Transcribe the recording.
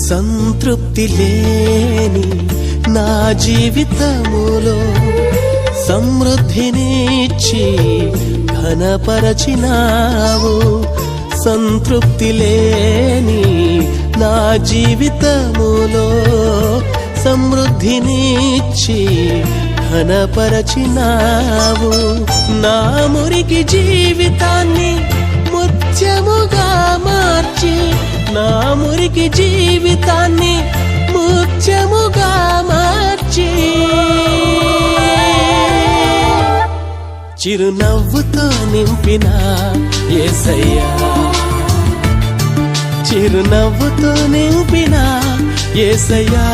సంతృప్తి లేని నా జీవితములో సమృద్ధినిచ్చి ఘనపరచినావు. సంతృప్తి లేని నా జీవితములో సమృద్ధినిచ్చి ఘనపరచినావు. నా మురికి జీవితాన్ని ముత్యముగా మార్చి, నా మురికి జీవితాన్ని ముత్యముగా మార్చి, చిరునవ్వుతో నింపిన యేసయ్యా, చిరునవ్వుతో నింపిన యేసయ్యా.